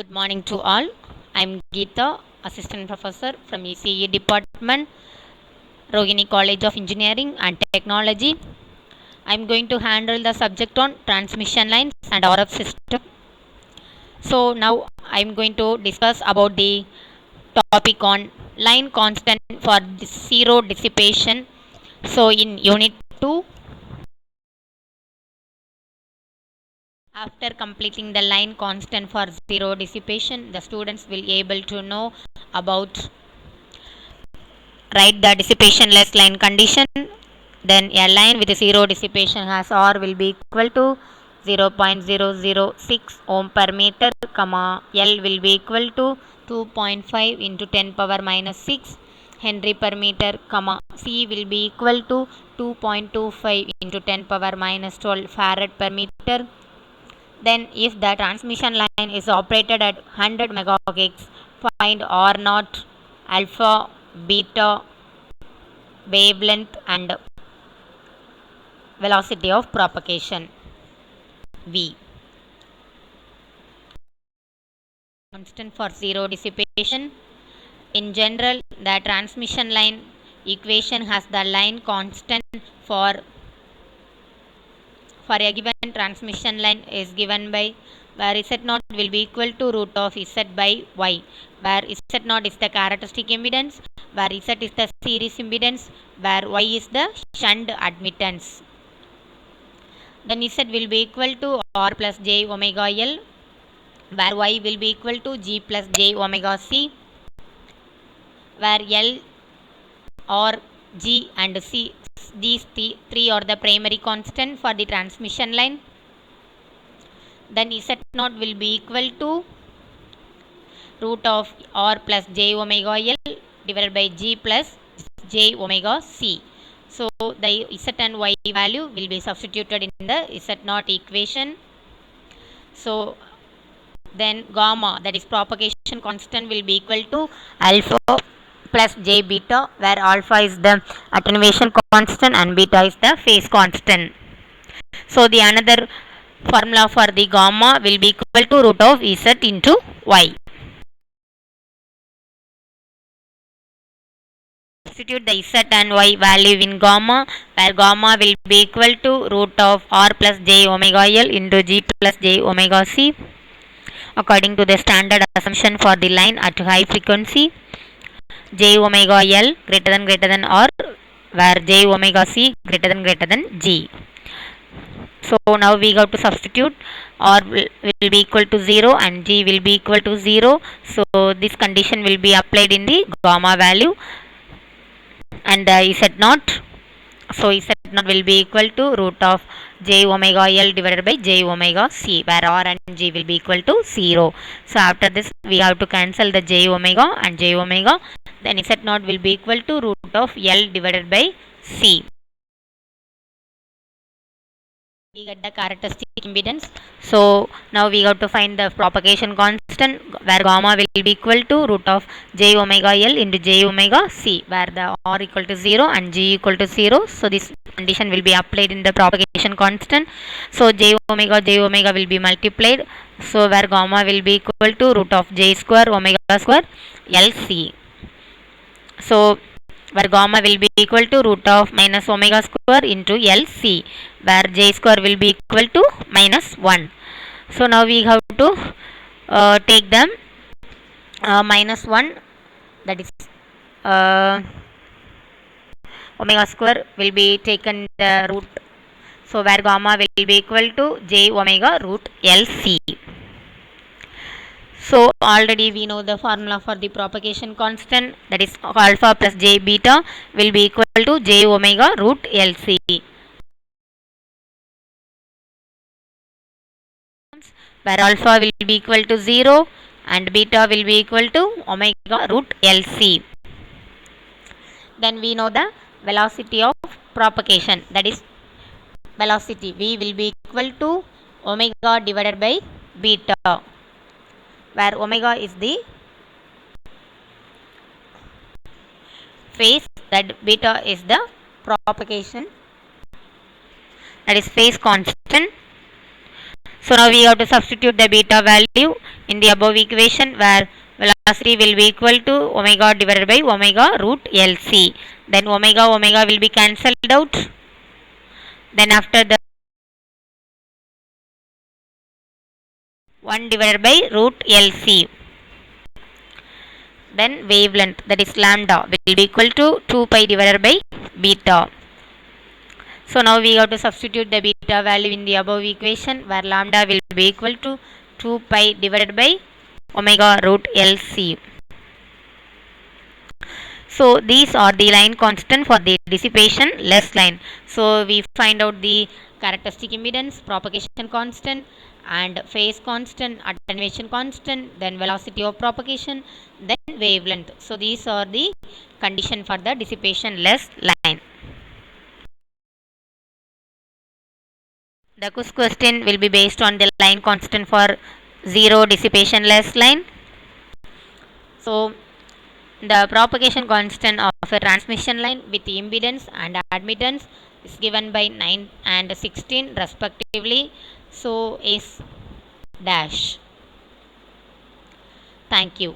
Good morning to all. I'm Geeta, Assistant Professor from ECE Department, Rohini College of Engineering and Technology. I'm going to handle the subject on transmission lines and RF system. So now I'm going to discuss about the topic on line constant for zero dissipation. So in Unit 2, after completing the line constant for zero dissipation, the students will able to know about write the dissipationless line condition. Then a line with zero dissipation has R will be equal to 0.006 ohm per meter, comma L will be equal to 2.5 into 10 power minus 6 Henry per meter, comma C will be equal to 2.25 into 10 power minus 12 Farad per meter. Then if the transmission line is operated at 100 megahertz, find R naught, alpha, beta, wavelength and velocity of propagation V. Constant for zero dissipation. In general, the transmission line equation has the line constant for a given transmission line is given by where Z0 will be equal to root of Z by Y, where Z0 is the characteristic impedance, where Z is the series impedance, where Y is the shunt admittance. Then Z will be equal to R plus J omega L, where Y will be equal to G plus J omega C, where L or G and C, these three are the primary constant for the transmission line. Then Z0 will be equal to root of R plus J omega L divided by G plus J omega C. So the Z and Y value will be substituted in the Z0 equation. So then gamma, that is propagation constant, will be equal to alpha plus J beta, where alpha is the attenuation constant and beta is the phase constant. So the another formula for the gamma will be equal to root of Z into Y. Substitute the Z and Y value in gamma, where gamma will be equal to root of R plus J omega L into G plus J omega C, according to the standard assumption for the line at high frequency. J omega L greater than R, where J omega C greater than G. So now we have to substitute. R will be equal to 0 and G will be equal to 0. So this condition will be applied in the gamma value and Z0. So Z0 will be equal to root of J omega L divided by J omega C, where R and G will be equal to 0. So after this we have to cancel the J omega and J omega. Then Z0 will be equal to root of L divided by C. We get the characteristic impedance. So now we have to find the propagation constant, where gamma will be equal to root of J omega L into J omega C, where the R equal to 0 and G equal to 0. So this condition will be applied in the propagation constant. So J omega will be multiplied. So where gamma will be equal to root of J square omega square LC. So where gamma will be equal to root of minus omega square into LC, where J square will be equal to minus 1. So now we have to take them minus 1, that is omega square will be taken the root. So where gamma will be equal to J omega root LC. So already we know the formula for the propagation constant, that is alpha plus J beta will be equal to J omega root LC, where alpha will be equal to 0 and beta will be equal to omega root LC. Then we know the velocity of propagation, that is velocity V will be equal to omega divided by beta, where omega is the phase, that beta is the propagation, that is phase constant. So now we have to substitute the beta value in the above equation, where velocity will be equal to omega divided by omega root LC. Then omega will be cancelled out. Then after the 1 divided by root LC. Then wavelength, that is lambda, will be equal to 2 pi divided by beta. So now we have to substitute the beta value in the above equation, where lambda will be equal to 2 pi divided by omega root LC. So these are the line constant for the dissipation less line. So we find out the characteristic impedance, propagation constant, and phase constant, attenuation constant, then velocity of propagation, then wavelength. So these are the condition for the dissipation less line. The quiz question will be based on the line constant for zero dissipation less line. So the propagation constant of a transmission line with impedance and admittance is given by 9 and 16 respectively. So is dash. Thank you.